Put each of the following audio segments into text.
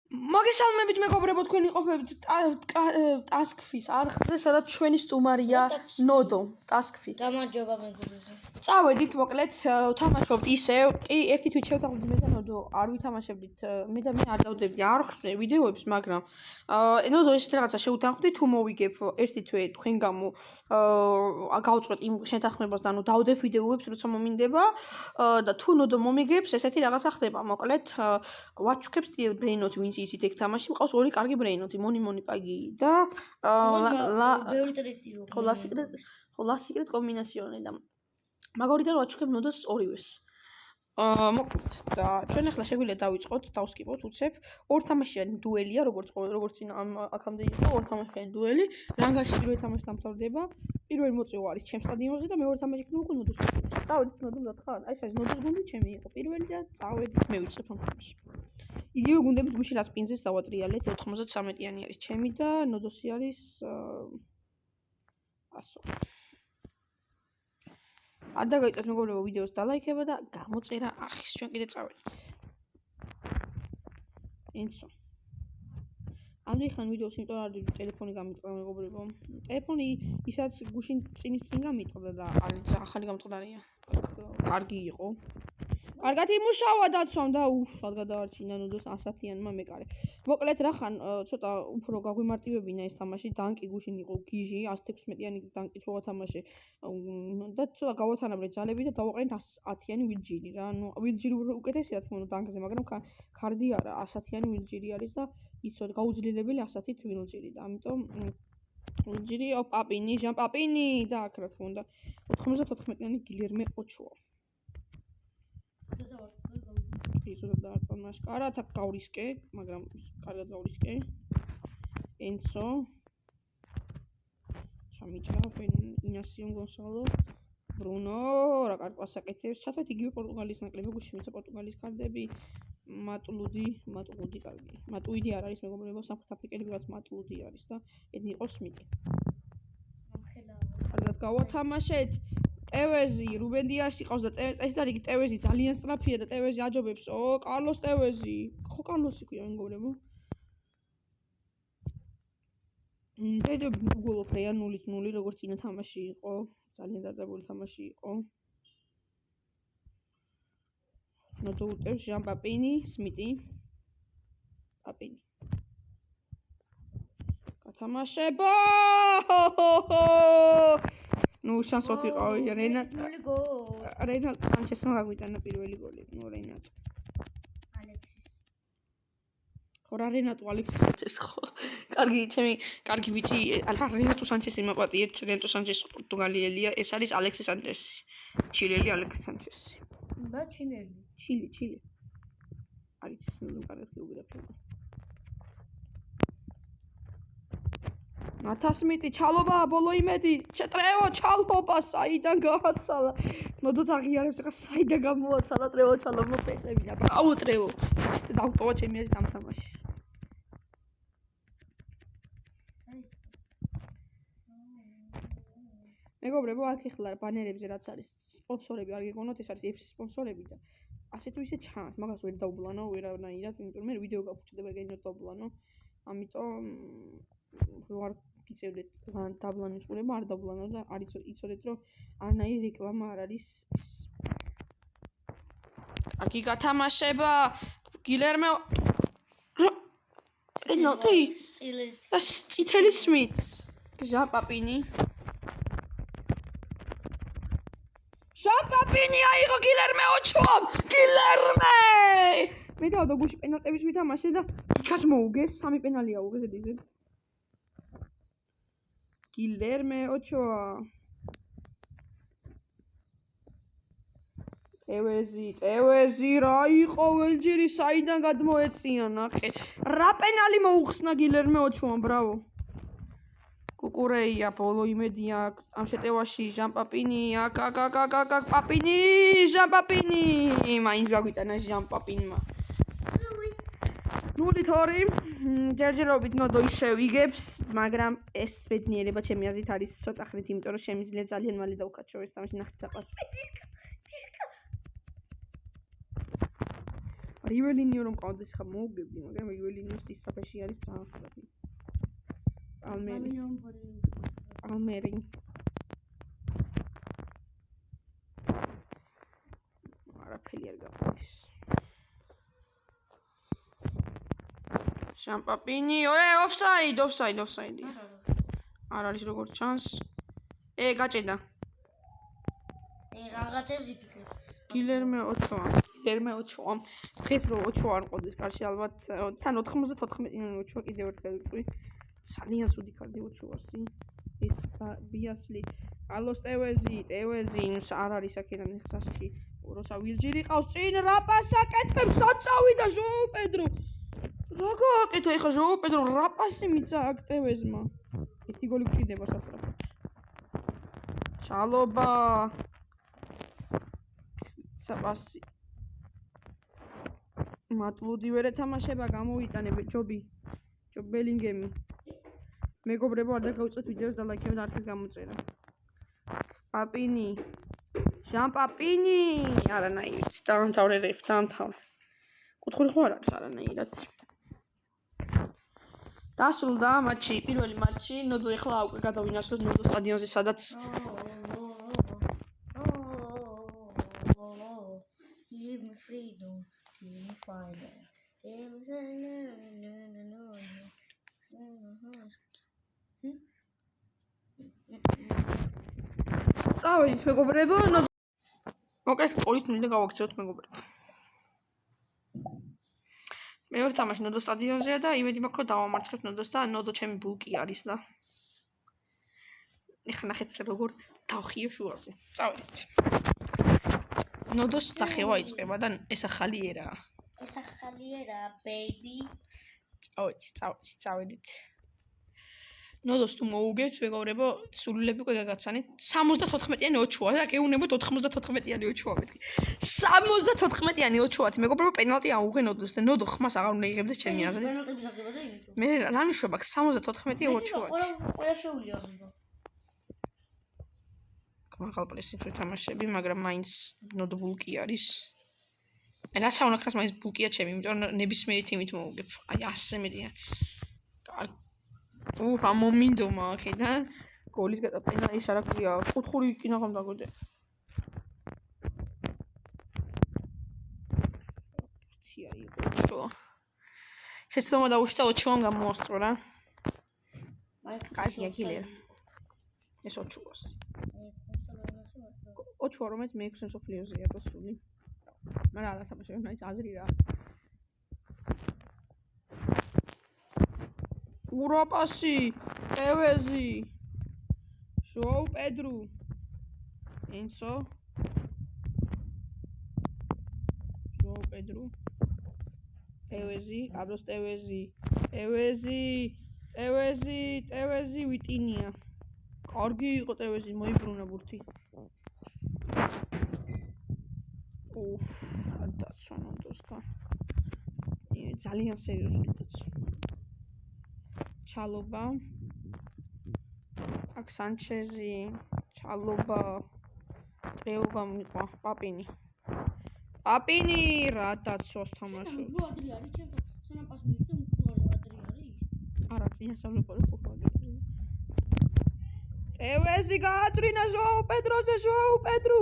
მოგესალმებით მეგობრებო, თქვენი ყოფებით ტასკფის არხზე, სადაც ჩვენი სტუმარია ნოდო, ტასკფი. გამარჯობა მეგობრებო. წავედით, მოკლედ ვთამაშობთ ისევ, კი, ერთი თვით შევთანხმდით მე და ნოდო, არ ვითამაშებდით, მე და მე არ დავდებდი არ ხვდე ვიდეოებს, მაგრამ ნოდო ესეთ რაღაცა შევთანხმდით, თუ მოვიგებ ერთი თვე თქვენ გამო გავწყვეტ იმ შეთანხმებას და დავდებ ვიდეოებს, როცა მომინდება და თუ ნოდო მომიგებს, ესეთი რაღაცა ხდება, მოკლედ ვაჩუქებს ბრეინოთი, ვინც ისიც ეგ თამაში, მყავს ორი კარგი ბრეინოთი, მონი პაგი და ბევრი ტრიკი რო. ხო, სიკრეტ კომბინაციონი და მაგალითად ვაჩუქებ ნოდოს ორივეს. მოკლედ და ჩვენ ახლა შეგვიძლია დავიწყოთ, დავსკიპოთ უცებ. ორ თამაშიანი დუელია, როგორც წინ აქამდე იყო, ორ თამაშიანი დუელი. რანგაში პირველი თამაში დამთავრდება. პირველი მოწვევა არის ჩემს სტადიონზე და მეორე თამაში იქნება უკვე ნოდოს. წავედით ნოდომ დათხარ. აი ეს არის ნოდოს გუნდი, ჩემი იყო პირველი და წავედით მე ვიწყებ ამ თამაშს. იგივე გუნდებით გუშინ რა სპინზეს დავატრიალეთ, 93-იანი არის ჩემი და ნოდოსი არის 100. არ დაგაიწევთ მეგობრებო ვიდეოს დალაიქება და გამოწერა არხის. ჩვენ კიდე წავედით. ენცო. ამდენ ხან ვიდეოს იმიტომ არ დიდი ტელეფონი გამიწყდა მეგობრებო. ტელეფონი ისაც გუშინ წინ გამიწყდა და არის ახალი გამწყდარია. კარგი იყო. კარგად იმუშავა დაცვამ და უშად გადაარჩინა ნოდოს 100-იანმა მეკარე. მოკლედ რახან ცოტა უფრო გაგვიმარტივებინა ეს თამაში, დანკი გუშინ იყო გიჟი, 116-იანი დანკით რო ვათამაშე და ცოტა გავათანაბრე ძალები და დავაყენეთ 110-იანი ვილჯირი რა. ნუ ვილჯირი უკეთესია თქო დანკზე, მაგრამ კარდი არა, 100-იანი ვილჯირი არის და იცოდ გაუძლიერებელი 110 ვილჯირი და ამიტომ ვილჯირი პაპინი, ჟან პაპინი და აქ რა თქმა უნდა 94-იანი გილერმე ოჩოა. ისოთა მასკარა თაკ გავრისკე, მაგრამ კარგად გავრისკე. ენცო. ჩამიჭრა ინასიო გონსალო. ბრუნო, რა კარგ პასაკეთებს. ჩათვეთ იგივე პორტუგალიის ნაკრები, გუშინ ვინცა პორტუგალიის კარდები. მატულუდი კარგი. მატუიდი არ არის მეგობრებო, სამხრეთ აფრიკელი ვიღაც მატულუდი არის და ედნი იყო სმიტი. კარგად გავათამაშეთ. ტევეზი, რუბენ დიასი ყავს და ეს და რიგი ტევეზი ძალიან სწრაფია და ტევეზი აჯობებს. კარლოს ტევეზი. ხო კარლოსი ქვია მეგობრებო. დედები გულოფეა 0-0 როგორც წინა თამაში იყო. ძალიან დაძაბული თამაში იყო. ნოდო უტევს ჟან პაპინი, სმიტი. პაპინი. გათამაშება! ნუ შანსოთ იყავი რენატ სანჩესმა გაგვიტანა პირველი გოლი. ნუ რენატ. ხო რა რენატო ალექსის ხო. კარგი ვიცი, რენატო სანჩესი მაპატიეთ, რენატო სანჩესი პორტუგალიელია, ეს არის ალექსის სანჩესი. ჩილელი ალექსის სანჩესი. და ჩილელი. ჩილი. არის ეს ნუ კარგი გეოგრაფია. ნათასმიტი ჩალობა ბოლო იმედი ტრევო ჩალობა საიდან გააცალა ნოდოს აღიარებს ახლა საიდან გამოაცალა ტრევო ჩალობა ფეხები და აუ ტრევო დავტოვა ჩემი ეს თამაში მეგობრებო აქ ახლა ბანერებზე რაც არის სპონსორები არ გეგონოთ ეს არის FC სპონსორები და ასე თუ ისე ჩანს მაგას ვერ დავბლანო ვერანაირად იმიტომ მე ვიდეო გავფუჭდება გენიოთ დავბლანო ამიტომ ვარ გიწევდეთ დაბლანის ყურება არ დაბლანო და არ იცოდეთ რომ არნაირი რეკლამა არ არის კარგი გათამაშება გილერმე პენალტი და წითელი სმიტს ჟან პაპინი აიღო გილერმე ოჩოა გილერმე მე დავდო გუში პენალტების ვითამაშე და იქაც მოუგეს 3 პენალი აუგეს ედიზეთ გილერმე ოჩოა ტევეზი რა იყო ველჯირი საიდან გადმოეწია ნახე რა პენალი მოუხსნა გილერმე ოჩოამ ბრავო კუკურეია ბოლო იმედია ამ შეტევაში ჟან პაპინი პაპინი ჟან პაპინი მაინც გაგვიტანა ჟან პაპინმა 0-2 ჯერჯერობით ნოდო ისევ იგებს მაგრამ ეს ბედნიერება ჩემი აზრით არის ცოტა ხრით იმიტომ რომ შემიძლია ძალიან მალე დავკაჩო ეს თამაში ნახეთ საპასო რიველინიო რომ ყავდეს ხა მოუგებდი, მაგრამ რიველინიოს ისრაფეში არის ძალიან სწრაფი. Palmeri. არაფერი არ გაქვს. შამპაპინი, offside. არ არის როგორც ჩანს. გაჭედა. რაღაცებს იფიქრებ. გილერმე ოჩოა. დღეს რო ოჩოა არ ყოდეს კარში ალბათ თან 94-იანი ოჩოა კიდევ ერთხელ ვიტყვი. ძალიან სუდი კარდი ოჩოასი. ეს ბიასლი. ალოს ტევეზი, არ არის აქედან ხსაში. როცა ვილჯირი ყავს წინ რაპას აკეთებს საწავიდა ჟოუ პედრო. რა გააკეთა ეხა ჟოუ პედრო რაპასი მიცა აქ ტევეზმა. ერთი გოლი გვჭირდება სასწრაფოდ. შალობა. საპასი. მატლუდი ვერ ეთამაშება, გამოვიტანებ ჯობი. ბელინგემი. მეგობრებო, არ დაგავიწყეთ ვიდეოს და ლაიქებთ არც გამოწერა. პაპინი. შამპაპინი. არანაირად. დაამთავრე. კუთხური ხო არ არის არანაირად. დასრულდა მატჩი, პირველი მატჩი. ნოდო ეხლა უკვე გადავინაცვლოთ ნოდო სტადიონზე, სადაც give me freedom, give me fire. წავედით მეგობრებო, მოკეს 2-0 გავაქცევთ მეგობრებო. მე ვთამაშ ნოდო სტადიონზეა და იმედი მაქვს რომ დავამარცხებთ ნოდოს და ნოდო ჩემი ბულკი არის და ეხლა ნახეთ როგორ დავხიებ შუაზე. წავედით. ნოდოს დახევა იწყება და ეს ახალი ერაა. baby. წავედით. ნოდოს თუ მოუგებთ მეგობრებო, სულელები უკვე გაგაცანით. 74-იანი ოჩოა და გეუნებოთ 94-იანი ოჩოა მეთქი. 74-იანი ოჩოათი მეგობრებო, პენალტი აუღე ნოდოს და ნოდო ხმას აღარ უნდა იღებდეს ჩემი აზრით. პენალტები ზაგდება და იმიტომ. მე რა ნიშნობა 74 ოჩოათი. ყველა შეუძლია ზოგადად. მაღალ პრესით ვთამაშები, მაგრამ მაინც ნოდო ბულკი არის. რაც აუნაკრას მაინც ბულკია ჩემი, იმიტომ რომ ნებისმიერი თიმით მოუგებ. აი ასე მეტია. რა მომინდომა აქედან. გოლის გადაპენა ის არა ქვია, კუთხური კინაღამ დაგვეძე. შეცდომა დაუშვა ოჩოამ გამოასწრო რა. კარგია გილერ. ეს ოჩოას. ოჩოა რომელიც მე-6 მსოფლიოზეა დასული. მაგრამ არა თამაშობენ, ის აზრი რა. ურაპასი, ტევეზი. ჟოუ პედრო. ენსო. ჟოუ პედრო. ტევეზი, აბლოს ტევეზი. ტევეზი ვიტინია. კარგი იყო ტევეზი, მოიბრუნა ბურთი. დაცვა ნოდოსთან. ძალიან სერიოზული დაცვა. ჩალობა. აქ სანჩეზი, ჩალობა. ტრეო გამიყვა, პაპინი. რა დაცვას თამაშობს? ნუ ადრე არის, ჩემთან სანაპას მიიწვე, ნუ ადრე არის. არა, წინასწავლი ყოლი ხო გაგიწევი. ტევეზი გააწრინა ჟოუ პედროზე, ჟოუ პედრო.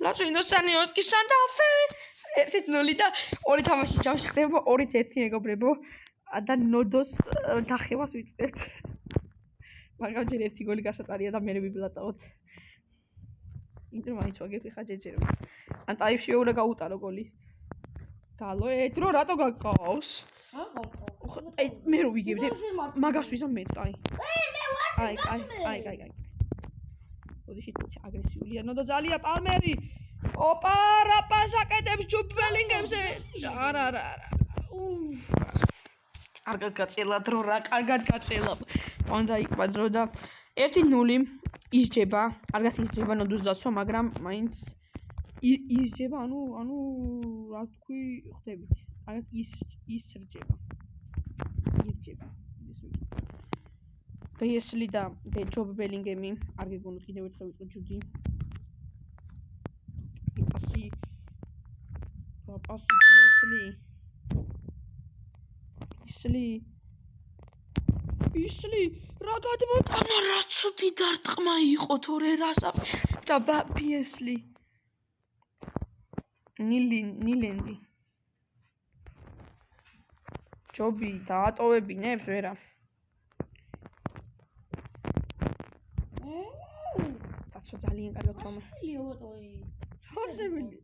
ლაცინო სანიოტკი სანდაფე. 1-0 და ორი თამაში ჯამში ხდება 2-1 მეგობრებო. და ნოდოს დახევას ვიწყებთ. მაგრამ ჯერ ერთი გოლი გასატარია და მე ვიბლატავთ. იმიტომ მაინც ვაგებ ხა ჯეჯერმა. ან ტაიფში უნდა გაუტარო გოლი. დალო ეთრო რატო გაგყავს? აი მე რო ვიგებდი მაგას ვიზამ მეც აი. აი. ოდიში აგრესიულია ნოდო ძალიან პალმერი. ოპა რაპას აკეთებს ჯუბელინგებზე. არა. კარგად გაწელა დრო რა, კარგად გაწელა. უნდა იქვა დრო და 1-0 ისჯება. კარგად ისჯება ნოდოს დაცვა, მაგრამ მაინც ისჯება, ანუ რა თქვი, ხდებით. კარგად ისრჯება. ბეისლი და ჯობ ბელინგემი არ გეგონოთ კიდევ ერთხელ ვიტყვი ჯუდი პასი ისლი რა გადმოტანა რა ცუდი დარტყმა იყო თორე რასა და ბიესლი ნილენდი ჯობი დაატოვებინებს ვერა დაცვა ძალიან კარგად თომა ლიოტოი ხარდებელი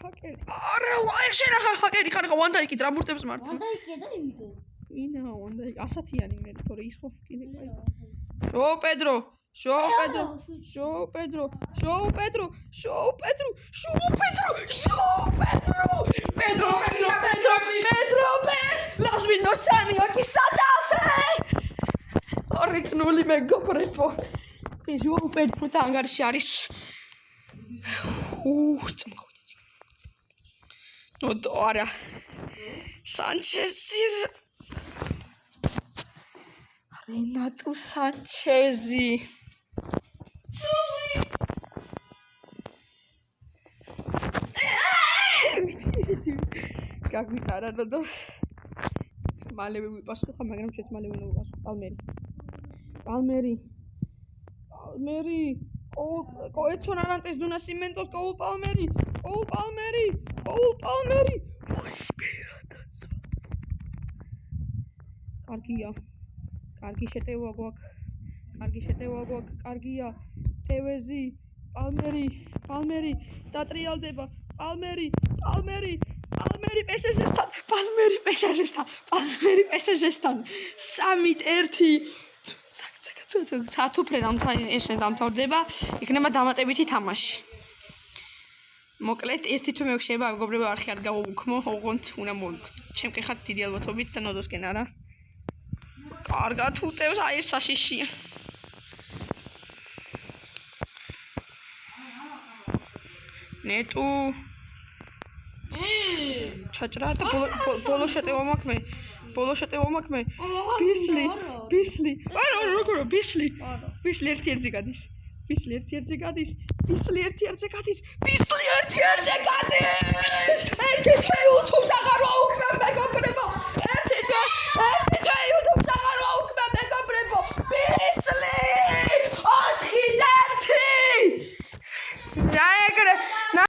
ჰაკერი არა ვაი შენა ჰაკერი ხარ ხა ვანდაიკი დრამურტებს მართ ვანდაიკია და იმიტო ინა ვანდაიკი ასათიანი მე თორე ის ხო კიდე შო პედრო las vindosani aquí sadafe orritnuli mego prepo João Pedro და ანგარიში არის ნო არა სანჩეზი რენატო სანჩეზი გაგვიტარა და მალევე ვიპასუხა მაგრამ შეც მალევე ვიპასუხა Palmeri Coetson antes de nacimientos Cole Palmeri კარგი შეტევა გვაქვს კარგია ტევეზი Palmeri დატრიალდება Palmeri PSG-სთან 3-1 სათუფრე დამთავრდება იქნება დამატებითი თამაში მოკლედ ერთი თუ მე შეიძლება მეგობრებო არხი არ გავუქმო ოღონდ უნდა მოვიქოთ ჩემ ხარ დიდი ალბათობით და ნოდოსკენ არა კარგად უტევს აი ეს საშიშია ნეტუ ჩაჭრა და ბოლო შეტევა მაქვს მე ბისლი არა როგორ ბისლი ერთ-ერთზე გადის